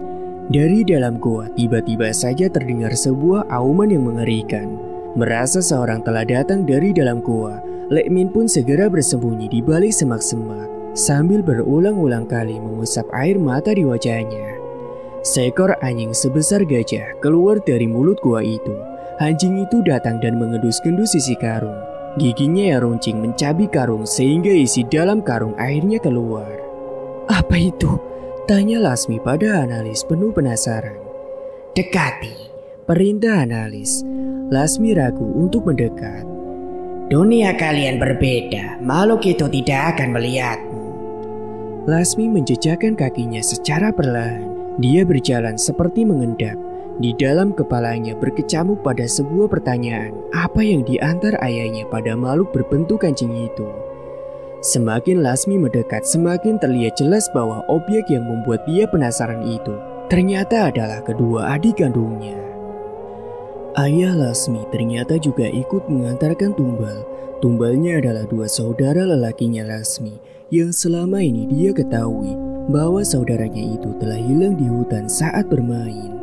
[SPEAKER 1] Dari dalam gua, tiba-tiba saja terdengar sebuah auman yang mengerikan. Merasa seorang telah datang dari dalam gua, Lekmin pun segera bersembunyi di balik semak-semak, sambil berulang-ulang kali mengusap air mata di wajahnya. Seekor anjing sebesar gajah keluar dari mulut gua itu. Anjing itu datang dan mengendus-gendus isi karung. Giginya yang runcing mencabik karung sehingga isi dalam karung akhirnya keluar. Apa itu? Tanya Lasmi pada analis penuh penasaran.
[SPEAKER 3] Dekati,
[SPEAKER 1] perintah analis. Lasmi ragu untuk mendekat.
[SPEAKER 3] Dunia kalian berbeda, makhluk itu tidak akan melihatmu.
[SPEAKER 1] Lasmi menjejakkan kakinya secara perlahan. Dia berjalan seperti mengendap. Di dalam kepalanya berkecamuk pada sebuah pertanyaan, apa yang diantar ayahnya pada makhluk berbentuk anjing itu. Semakin Lasmi mendekat, semakin terlihat jelas bahwa objek yang membuat dia penasaran itu ternyata adalah kedua adik kandungnya. Ayah Lasmi ternyata juga ikut mengantarkan tumbal. Tumbalnya adalah 2 saudara lelakinya Lasmi yang selama ini dia ketahui bahwa saudaranya itu telah hilang di hutan saat bermain.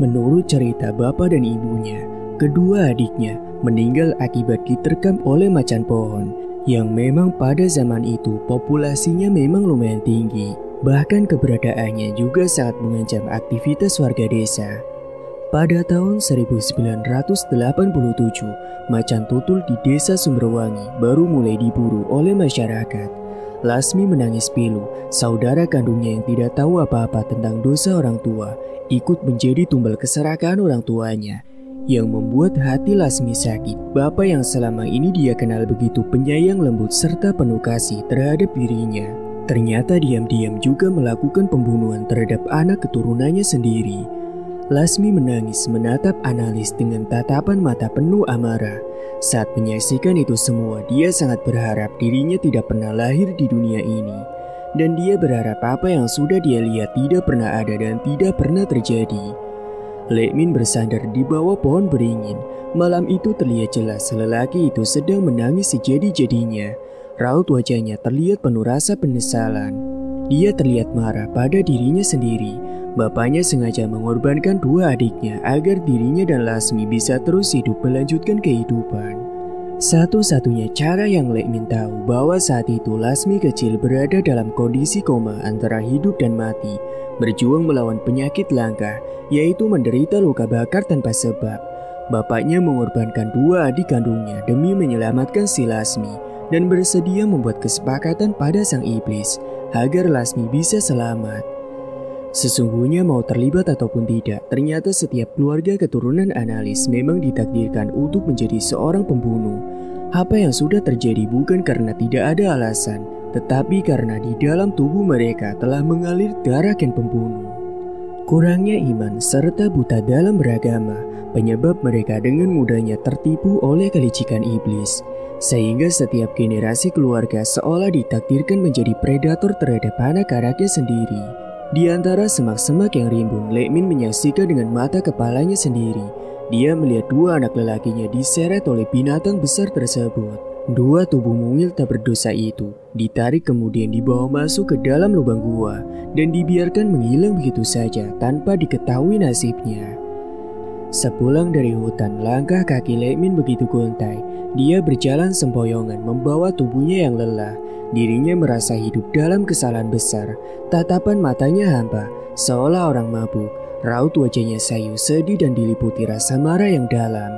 [SPEAKER 1] Menurut cerita bapak dan ibunya, kedua adiknya meninggal akibat diterkam oleh macan pohon yang memang pada zaman itu populasinya memang lumayan tinggi. Bahkan keberadaannya juga sangat mengancam aktivitas warga desa. Pada tahun 1987, macan tutul di desa Sumberwangi baru mulai diburu oleh masyarakat. Lasmi menangis pilu, saudara kandungnya yang tidak tahu apa-apa tentang dosa orang tua, ikut menjadi tumbal keserakahan orang tuanya, yang membuat hati Lasmi sakit. Bapak yang selama ini dia kenal begitu penyayang, lembut, serta penuh kasih terhadap dirinya, ternyata diam-diam juga melakukan pembunuhan terhadap anak keturunannya sendiri. Lasmi menangis menatap analis dengan tatapan mata penuh amarah. Saat menyaksikan itu semua, dia sangat berharap dirinya tidak pernah lahir di dunia ini. Dan dia berharap apa yang sudah dia lihat tidak pernah ada dan tidak pernah terjadi. Lekmin bersandar di bawah pohon beringin. Malam itu terlihat jelas lelaki itu sedang menangis sejadi-jadinya. Raut wajahnya terlihat penuh rasa penyesalan. Dia terlihat marah pada dirinya sendiri. Bapaknya sengaja mengorbankan 2 adiknya agar dirinya dan Lasmi bisa terus hidup melanjutkan kehidupan. Satu-satunya cara yang Lekmin tahu bahwa saat itu Lasmi kecil berada dalam kondisi koma antara hidup dan mati, berjuang melawan penyakit langka, yaitu menderita luka bakar tanpa sebab. Bapaknya mengorbankan 2 adik kandungnya demi menyelamatkan si Lasmi dan bersedia membuat kesepakatan pada sang iblis agar Lasmi bisa selamat. Sesungguhnya mau terlibat ataupun tidak, ternyata setiap keluarga keturunan analis memang ditakdirkan untuk menjadi seorang pembunuh. Apa yang sudah terjadi bukan karena tidak ada alasan, tetapi karena di dalam tubuh mereka telah mengalir darah gen pembunuh. Kurangnya iman serta buta dalam beragama, penyebab mereka dengan mudahnya tertipu oleh kelicikan iblis. Sehingga setiap generasi keluarga seolah ditakdirkan menjadi predator terhadap anak-anaknya sendiri. Di antara semak-semak yang rimbun, Lek Min menyaksikan dengan mata kepalanya sendiri. Dia melihat dua anak lelakinya diseret oleh binatang besar tersebut. Dua tubuh mungil tak berdosa itu ditarik kemudian dibawa masuk ke dalam lubang gua dan dibiarkan menghilang begitu saja tanpa diketahui nasibnya. Sepulang dari hutan, langkah kaki Lek Min begitu gontai. Dia berjalan sempoyongan membawa tubuhnya yang lelah. Dirinya merasa hidup dalam kesalahan besar. Tatapan matanya hampa, seolah orang mabuk. Raut wajahnya sayu, sedih dan diliputi rasa marah yang dalam.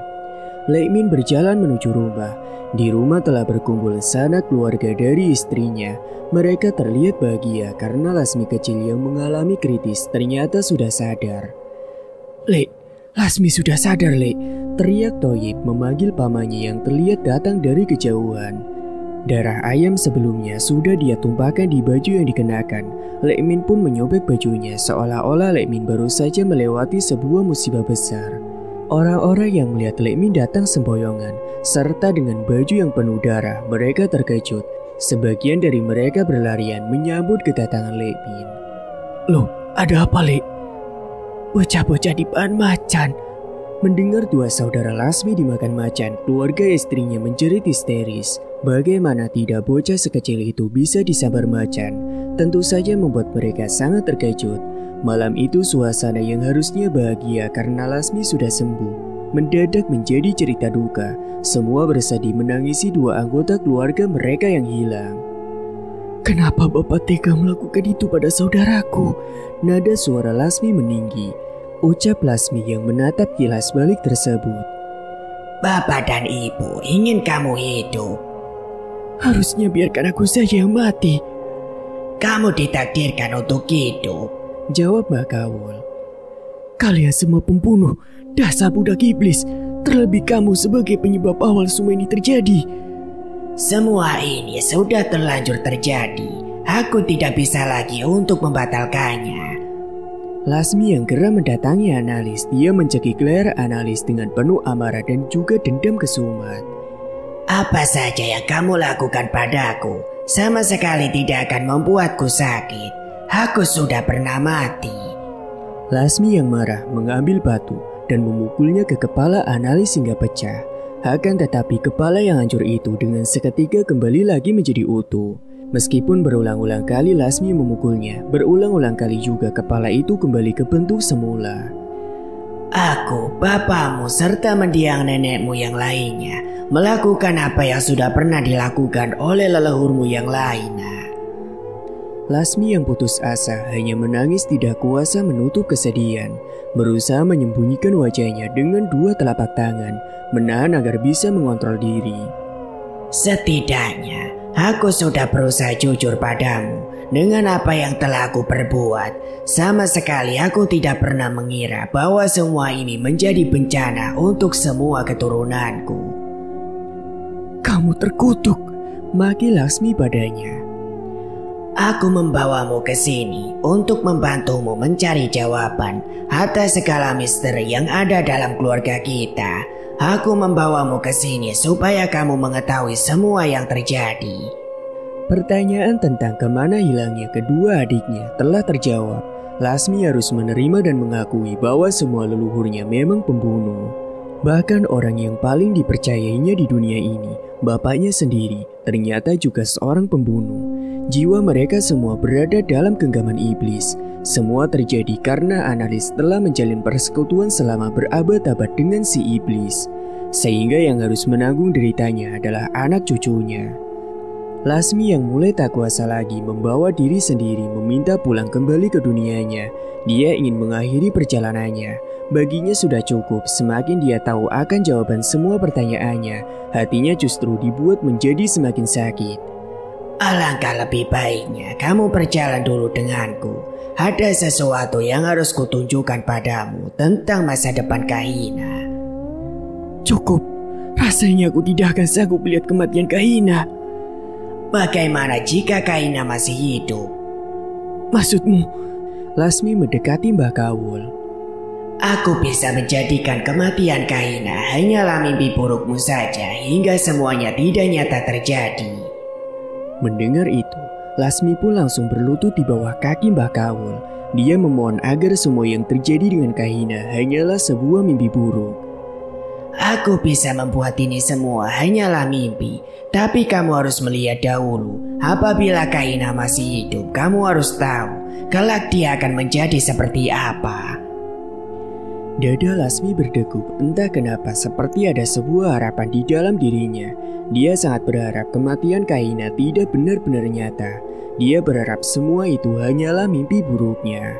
[SPEAKER 1] Lek Min berjalan menuju rumah. Di rumah telah berkumpul sanak keluarga dari istrinya. Mereka terlihat bahagia karena Lasmi kecil yang mengalami kritis ternyata sudah sadar.
[SPEAKER 2] "Lek, Lasmi sudah sadar, Lek," teriak Thoyib memanggil pamannya yang terlihat datang dari kejauhan.
[SPEAKER 1] Darah ayam sebelumnya sudah dia tumpahkan di baju yang dikenakan. Lek Min pun menyobek bajunya seolah-olah Lek Min baru saja melewati sebuah musibah besar. Orang-orang yang melihat Lek Min datang sempoyongan serta dengan baju yang penuh darah, mereka terkejut. Sebagian dari mereka berlarian menyambut kedatangan Lek Min.
[SPEAKER 2] "Loh, ada apa, Lek? Bocah-bocah di bahan macan."
[SPEAKER 1] Mendengar dua saudara Lasmi dimakan macan, keluarga istrinya menjerit histeris. Bagaimana tidak bocah sekecil itu bisa disambar macan? Tentu saja membuat mereka sangat terkejut. Malam itu suasana yang harusnya bahagia karena Lasmi sudah sembuh mendadak menjadi cerita duka. Semua bersedih menangisi dua anggota keluarga mereka yang hilang.
[SPEAKER 2] "Kenapa Bapak tega melakukan itu pada saudaraku?"
[SPEAKER 1] Nada suara Lasmi meninggi. Ucap Lasmi yang menatap kilas balik tersebut.
[SPEAKER 3] "Bapak dan Ibu ingin kamu hidup.
[SPEAKER 2] Harusnya biarkan aku saja yang mati."
[SPEAKER 3] "Kamu ditakdirkan untuk hidup,"
[SPEAKER 1] jawab Mbak Kawul.
[SPEAKER 2] "Kalian semua pembunuh, dasar budak iblis. Terlebih kamu sebagai penyebab awal semua ini terjadi."
[SPEAKER 3] "Semua ini sudah terlanjur terjadi. Aku tidak bisa lagi untuk membatalkannya."
[SPEAKER 1] Lasmi yang geram mendatangi analis. Dia mencekik leher analis dengan penuh amarah dan juga dendam kesumat.
[SPEAKER 3] "Apa saja yang kamu lakukan padaku sama sekali tidak akan membuatku sakit. Aku sudah pernah mati."
[SPEAKER 1] Lasmi yang marah mengambil batu dan memukulnya ke kepala analis hingga pecah. Akan tetapi kepala yang hancur itu dengan seketika kembali lagi menjadi utuh. Meskipun berulang-ulang kali Lasmi memukulnya, berulang-ulang kali juga kepala itu kembali ke bentuk semula.
[SPEAKER 3] "Aku, bapakmu, serta mendiang nenekmu yang lainnya melakukan apa yang sudah pernah dilakukan oleh leluhurmu yang lainnya."
[SPEAKER 1] Lasmi yang putus asa hanya menangis tidak kuasa menutup kesedihan. Berusaha menyembunyikan wajahnya dengan dua telapak tangan, menahan agar bisa mengontrol diri.
[SPEAKER 3] "Setidaknya aku sudah berusaha jujur padamu dengan apa yang telah aku perbuat. Sama sekali aku tidak pernah mengira bahwa semua ini menjadi bencana untuk semua keturunanku."
[SPEAKER 2] "Kamu terkutuk,"
[SPEAKER 1] maki Lasmi padanya.
[SPEAKER 3] "Aku membawamu ke sini untuk membantumu mencari jawaban atas segala misteri yang ada dalam keluarga kita. Aku membawamu ke sini supaya kamu mengetahui semua yang terjadi."
[SPEAKER 1] Pertanyaan tentang kemana hilangnya kedua adiknya telah terjawab. Lasmi harus menerima dan mengakui bahwa semua leluhurnya memang pembunuh. Bahkan orang yang paling dipercayainya di dunia ini, bapaknya sendiri, ternyata juga seorang pembunuh. Jiwa mereka semua berada dalam genggaman iblis. Semua terjadi karena analis telah menjalin persekutuan selama berabad-abad dengan si iblis. Sehingga yang harus menanggung deritanya adalah anak cucunya. Lasmi yang mulai tak kuasa lagi membawa diri sendiri meminta pulang kembali ke dunianya. Dia ingin mengakhiri perjalanannya. Baginya sudah cukup, semakin dia tahu akan jawaban semua pertanyaannya, hatinya justru dibuat menjadi semakin sakit.
[SPEAKER 3] "Alangkah lebih baiknya kamu berjalan dulu denganku. Ada sesuatu yang harus kutunjukkan padamu tentang masa depan Kahina."
[SPEAKER 2] "Cukup, rasanya aku tidak akan sanggup melihat kematian Kahina."
[SPEAKER 3] "Bagaimana jika Kahina masih hidup?"
[SPEAKER 2] "Maksudmu?"
[SPEAKER 1] Lasmi mendekati Mbah Kawul.
[SPEAKER 3] Aku bisa menjadikan kematian Kaina hanyalah mimpi burukmu saja hingga semuanya tidak nyata terjadi.
[SPEAKER 1] Mendengar itu, Lasmi pun langsung berlutut di bawah kaki Mbah Kawul. Dia memohon agar semua yang terjadi dengan Kaina hanyalah sebuah mimpi buruk.
[SPEAKER 3] Aku bisa membuat ini semua hanyalah mimpi, tapi kamu harus melihat dahulu. Apabila Kaina masih hidup, kamu harus tahu kelak dia akan menjadi seperti apa.
[SPEAKER 1] Dada Lasmi berdegup, entah kenapa seperti ada sebuah harapan di dalam dirinya. Dia sangat berharap kematian Kaina tidak benar-benar nyata. Dia berharap semua itu hanyalah mimpi buruknya.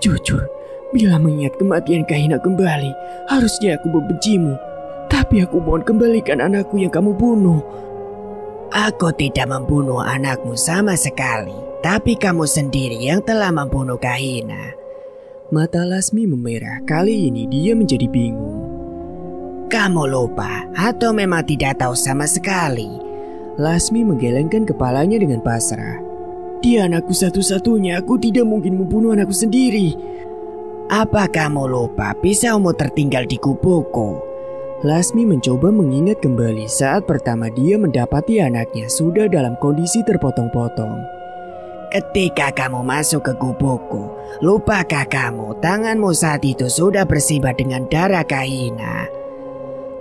[SPEAKER 1] Jujur, bila mengingat kematian Kaina kembali, harusnya aku membencimu. Tapi aku mohon kembalikan anakku yang kamu bunuh.
[SPEAKER 3] Aku tidak membunuh anakmu sama sekali, tapi kamu sendiri yang telah membunuh Kaina.
[SPEAKER 1] Mata Lasmi memerah, kali ini dia menjadi bingung.
[SPEAKER 3] Kamu lupa atau memang tidak tahu sama sekali?
[SPEAKER 1] Lasmi menggelengkan kepalanya dengan pasrah.
[SPEAKER 2] Dia anakku satu-satunya, aku tidak mungkin membunuh anakku sendiri.
[SPEAKER 3] Apa kamu lupa pisaumu tertinggal di kubuku?
[SPEAKER 1] Lasmi mencoba mengingat kembali saat pertama dia mendapati anaknya sudah dalam kondisi terpotong-potong.
[SPEAKER 3] Ketika kamu masuk ke kubuku, lupakah kamu tanganmu saat itu sudah bersimbah dengan darah Kaina?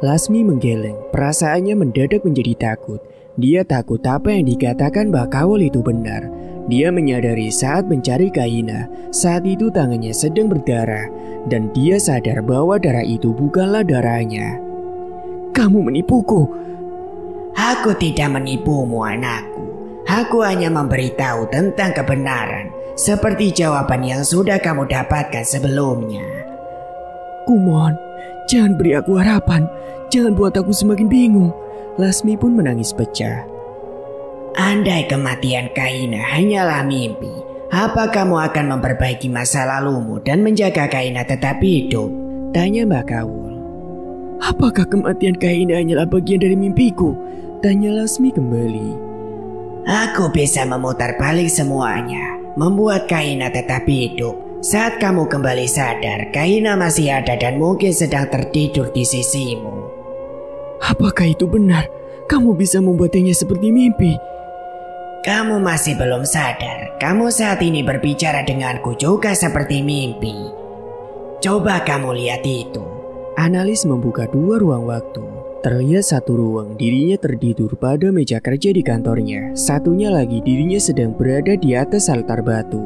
[SPEAKER 1] Lasmi menggeleng, perasaannya mendadak menjadi takut. Dia takut apa yang dikatakan Mbah Kawul itu benar. Dia menyadari saat mencari Kaina, saat itu tangannya sedang berdarah, dan dia sadar bahwa darah itu bukanlah darahnya.
[SPEAKER 2] Kamu menipuku.
[SPEAKER 3] Aku tidak menipumu, anakku. Aku hanya memberitahu tentang kebenaran, seperti jawaban yang sudah kamu dapatkan sebelumnya.
[SPEAKER 2] Kumohon, jangan beri aku harapan. Jangan buat aku semakin bingung.
[SPEAKER 1] Lasmi pun menangis pecah.
[SPEAKER 3] Andai kematian Kaina hanyalah mimpi, apa kamu akan memperbaiki masa lalumu dan menjaga Kaina tetap hidup?
[SPEAKER 1] Tanya Mbah Kawul.
[SPEAKER 2] Apakah kematian Kaina hanyalah bagian dari mimpiku?
[SPEAKER 1] Tanya Lasmi kembali.
[SPEAKER 3] Aku bisa memutar balik semuanya, membuat Kaina tetap hidup. Saat kamu kembali sadar, Kaina masih ada dan mungkin sedang tertidur di sisimu.
[SPEAKER 2] Apakah itu benar? Kamu bisa membuatnya seperti mimpi.
[SPEAKER 3] Kamu masih belum sadar. Kamu saat ini berbicara denganku juga seperti mimpi. Coba kamu lihat itu.
[SPEAKER 1] Analis membuka dua ruang waktu. Terlihat satu ruang dirinya tertidur pada meja kerja di kantornya. Satunya lagi dirinya sedang berada di atas altar batu.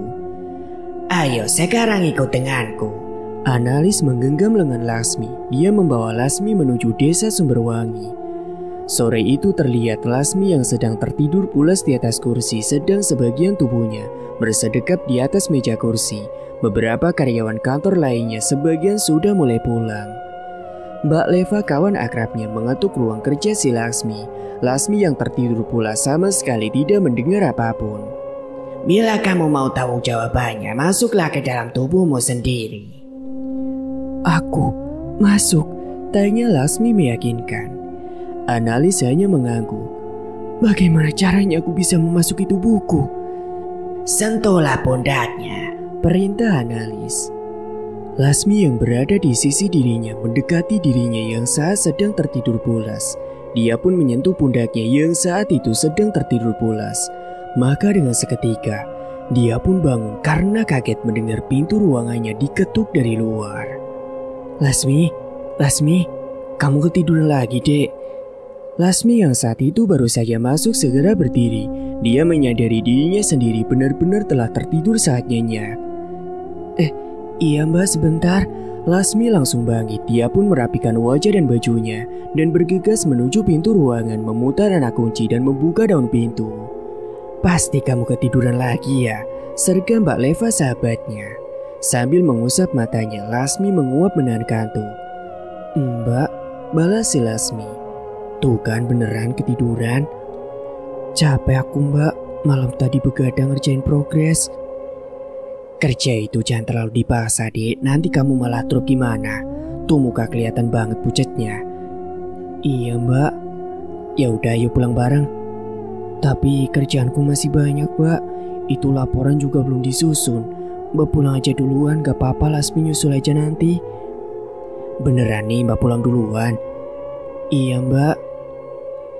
[SPEAKER 3] Ayo sekarang ikut denganku.
[SPEAKER 1] Analis menggenggam lengan Lasmi. Dia membawa Lasmi menuju desa Sumberwangi. Sore itu terlihat Lasmi yang sedang tertidur pulas di atas kursi, sedang sebagian tubuhnya bersedekap di atas meja kursi. Beberapa karyawan kantor lainnya sebagian sudah mulai pulang. Mbak Leva, kawan akrabnya, mengetuk ruang kerja si Lasmi. Lasmi yang tertidur pula sama sekali tidak mendengar apapun.
[SPEAKER 3] Bila kamu mau tahu jawabannya, masuklah ke dalam tubuhmu sendiri.
[SPEAKER 2] Aku masuk?
[SPEAKER 1] Tanya Lasmi meyakinkan. Analis hanya mengangguk.
[SPEAKER 2] Bagaimana caranya aku bisa memasuki tubuhku?
[SPEAKER 3] Sentuhlah pundaknya,
[SPEAKER 1] perintah analis. Lasmi yang berada di sisi dirinya mendekati dirinya yang saat sedang tertidur pulas. Dia pun menyentuh pundaknya yang saat itu sedang tertidur pulas. Maka dengan seketika, dia pun bangun karena kaget mendengar pintu ruangannya diketuk dari luar.
[SPEAKER 2] Lasmi, kamu ketiduran lagi, Dek.
[SPEAKER 1] Lasmi yang saat itu baru saja masuk segera berdiri. Dia menyadari dirinya sendiri benar-benar telah tertidur saat nyenyak.
[SPEAKER 2] Iya mbak, sebentar.
[SPEAKER 1] Lasmi langsung bangkit. Dia pun merapikan wajah dan bajunya dan bergegas menuju pintu ruangan, memutar anak kunci dan membuka daun pintu.
[SPEAKER 2] Pasti kamu ketiduran lagi ya,
[SPEAKER 1] serga Mbak Leva sahabatnya. Sambil mengusap matanya, Lasmi menguap menahan kantuk.
[SPEAKER 2] Mbak,
[SPEAKER 1] balas si Lasmi.
[SPEAKER 2] Tuh kan beneran ketiduran. Capek aku mbak, malam tadi begadang ngerjain progres.
[SPEAKER 1] Kerja itu jangan terlalu dipaksa, Dek. Nanti kamu malah drop gimana? Tuh muka kelihatan banget pucetnya.
[SPEAKER 2] Iya mbak.
[SPEAKER 1] Ya udah, yuk pulang bareng.
[SPEAKER 2] Tapi kerjaanku masih banyak, Mbak. Itu laporan juga belum disusun.
[SPEAKER 1] Mbak pulang aja duluan, gak apa-apa Lasmi nyusul aja nanti. Beneran nih Mbak pulang duluan? Iya Mbak.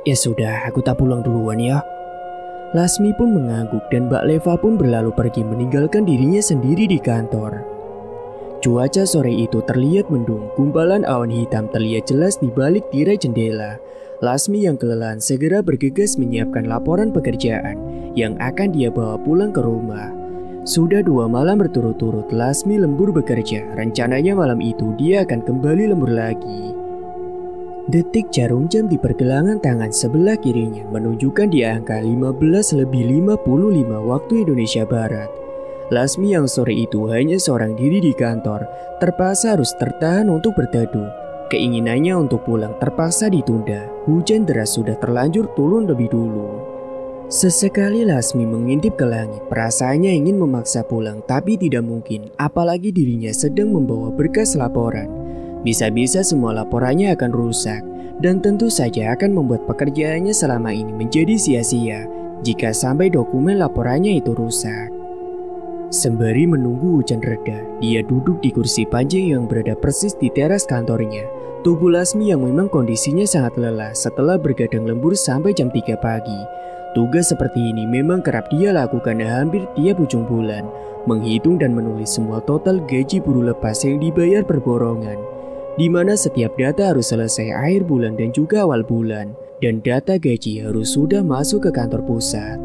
[SPEAKER 1] Ya sudah, aku tak pulang duluan ya. Lasmi pun mengangguk dan Mbak Leva pun berlalu pergi meninggalkan dirinya sendiri di kantor. Cuaca sore itu terlihat mendung, gumpalan awan hitam terlihat jelas di balik tirai jendela. Lasmi yang kelelahan segera bergegas menyiapkan laporan pekerjaan yang akan dia bawa pulang ke rumah. Sudah 2 malam berturut-turut Lasmi lembur bekerja, rencananya malam itu dia akan kembali lembur lagi. Detik jarum jam di pergelangan tangan sebelah kirinya menunjukkan di angka 15:55 waktu Indonesia Barat. Lasmi yang sore itu hanya seorang diri di kantor, terpaksa harus tertahan untuk berteduh. Keinginannya untuk pulang terpaksa ditunda. Hujan deras sudah terlanjur turun lebih dulu. Sesekali Lasmi mengintip ke langit, perasaannya ingin memaksa pulang tapi tidak mungkin, apalagi dirinya sedang membawa berkas laporan. Bisa-bisa semua laporannya akan rusak dan tentu saja akan membuat pekerjaannya selama ini menjadi sia-sia jika sampai dokumen laporannya itu rusak. Sembari menunggu hujan reda, dia duduk di kursi panjang yang berada persis di teras kantornya. Tubuh Lasmi yang memang kondisinya sangat lelah setelah bergadang lembur sampai jam 3 pagi. Tugas seperti ini memang kerap dia lakukan hampir tiap ujung bulan, menghitung dan menulis semua total gaji buruh lepas yang dibayar per borongan, di mana setiap data harus selesai akhir bulan dan juga awal bulan, dan data gaji harus sudah masuk ke kantor pusat.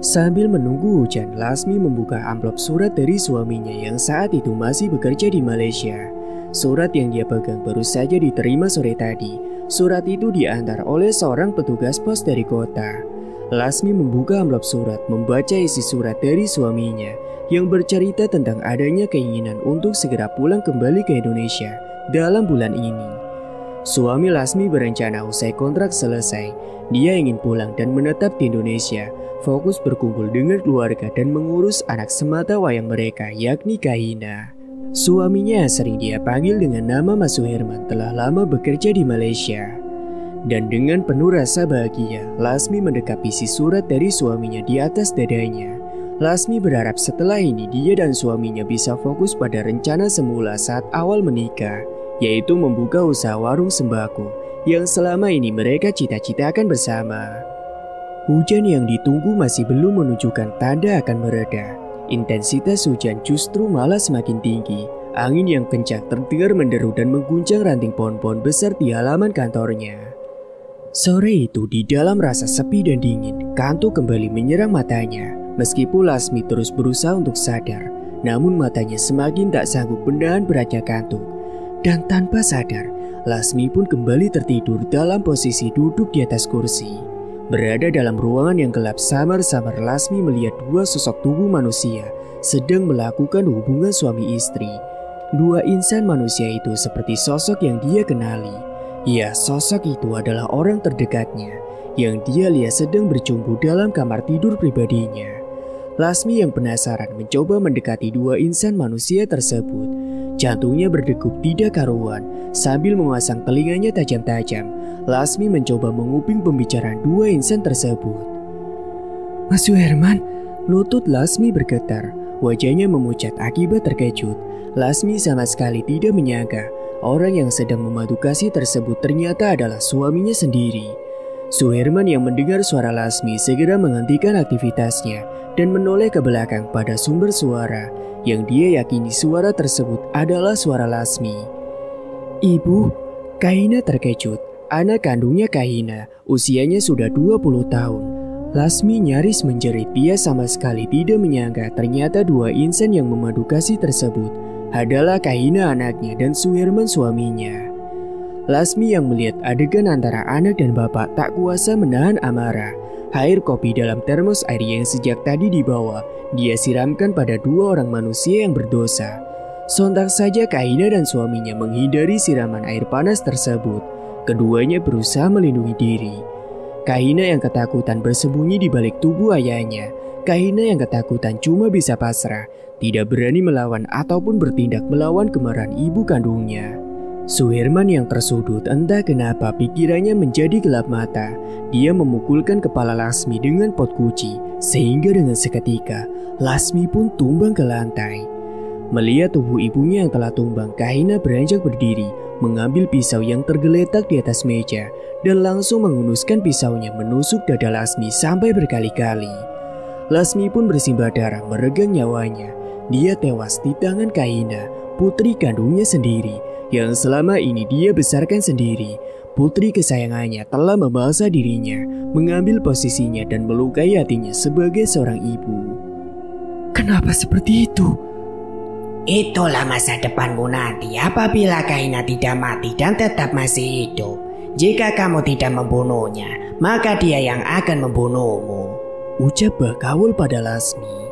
[SPEAKER 1] Sambil menunggu hujan, Lasmi membuka amplop surat dari suaminya yang saat itu masih bekerja di Malaysia. Surat yang dia pegang baru saja diterima sore tadi. Surat itu diantar oleh seorang petugas pos dari kota. Lasmi membuka amplop surat, membaca isi surat dari suaminya yang bercerita tentang adanya keinginan untuk segera pulang kembali ke Indonesia dalam bulan ini. Suami Lasmi berencana usai kontrak selesai, dia ingin pulang dan menetap di Indonesia, fokus berkumpul dengan keluarga dan mengurus anak semata wayang mereka, yakni Kahina. Suaminya yang sering dia panggil dengan nama Mas Suherman telah lama bekerja di Malaysia. Dan dengan penuh rasa bahagia, Lasmi mendekap isi surat dari suaminya di atas dadanya. Lasmi berharap setelah ini dia dan suaminya bisa fokus pada rencana semula saat awal menikah, yaitu membuka usaha warung sembako yang selama ini mereka cita-citakan bersama. Hujan yang ditunggu masih belum menunjukkan tanda akan mereda. Intensitas hujan justru malah semakin tinggi. Angin yang kencang terdengar menderu dan mengguncang ranting pohon-pohon besar di halaman kantornya. Sore itu di dalam rasa sepi dan dingin, kantuk kembali menyerang matanya. Meskipun Lasmi terus berusaha untuk sadar, namun matanya semakin tak sanggup menahan beratnya kantuk. Dan tanpa sadar, Lasmi pun kembali tertidur dalam posisi duduk di atas kursi. Berada dalam ruangan yang gelap, samar-samar Lasmi melihat 2 sosok tubuh manusia sedang melakukan hubungan suami istri. 2 insan manusia itu seperti sosok yang dia kenali. Ya, sosok itu adalah orang terdekatnya yang dia lihat sedang bercumbu dalam kamar tidur pribadinya. Lasmi yang penasaran mencoba mendekati 2 insan manusia tersebut. Jantungnya berdegup tidak karuan. Sambil memasang telinganya tajam-tajam, Lasmi mencoba menguping pembicaraan 2 insan tersebut. Mas Suherman, lutut Lasmi bergetar. Wajahnya memucat akibat terkejut. Lasmi sama sekali tidak menyangka orang yang sedang memadu kasih tersebut ternyata adalah suaminya sendiri. Suherman yang mendengar suara Lasmi segera menghentikan aktivitasnya dan menoleh ke belakang pada sumber suara yang dia yakini suara tersebut adalah suara Lasmi. Ibu, Kahina terkejut. Anak kandungnya Kahina, usianya sudah 20 tahun. Lasmi nyaris menjerit, dia sama sekali tidak menyangka ternyata 2 insan yang memadu kasih tersebut adalah Kahina anaknya dan Suherman suaminya. Lasmi yang melihat adegan antara anak dan bapak tak kuasa menahan amarah. Air kopi dalam termos air yang sejak tadi dibawa, dia siramkan pada 2 orang manusia yang berdosa. Sontak saja Kahina dan suaminya menghindari siraman air panas tersebut. Keduanya berusaha melindungi diri. Kahina yang ketakutan bersembunyi di balik tubuh ayahnya. Kahina yang ketakutan cuma bisa pasrah, tidak berani melawan ataupun bertindak melawan kemarahan ibu kandungnya. Suherman yang tersudut entah kenapa pikirannya menjadi gelap mata. Dia memukulkan kepala Lasmi dengan pot kuci, sehingga dengan seketika Lasmi pun tumbang ke lantai. Melihat tubuh ibunya yang telah tumbang, Kahina beranjak berdiri, mengambil pisau yang tergeletak di atas meja, dan langsung menghunuskan pisaunya menusuk dada Lasmi sampai berkali-kali. Lasmi pun bersimbah darah meregang nyawanya. Dia tewas di tangan Kahina, putri kandungnya sendiri, yang selama ini dia besarkan sendiri. Putri kesayangannya telah memaksa dirinya, mengambil posisinya dan melukai hatinya sebagai seorang ibu.
[SPEAKER 2] Kenapa seperti itu?
[SPEAKER 3] Itulah masa depanmu nanti apabila Kahina tidak mati dan tetap masih hidup. Jika kamu tidak membunuhnya, maka dia yang akan membunuhmu,
[SPEAKER 1] ucap Bakawul pada Lasmi.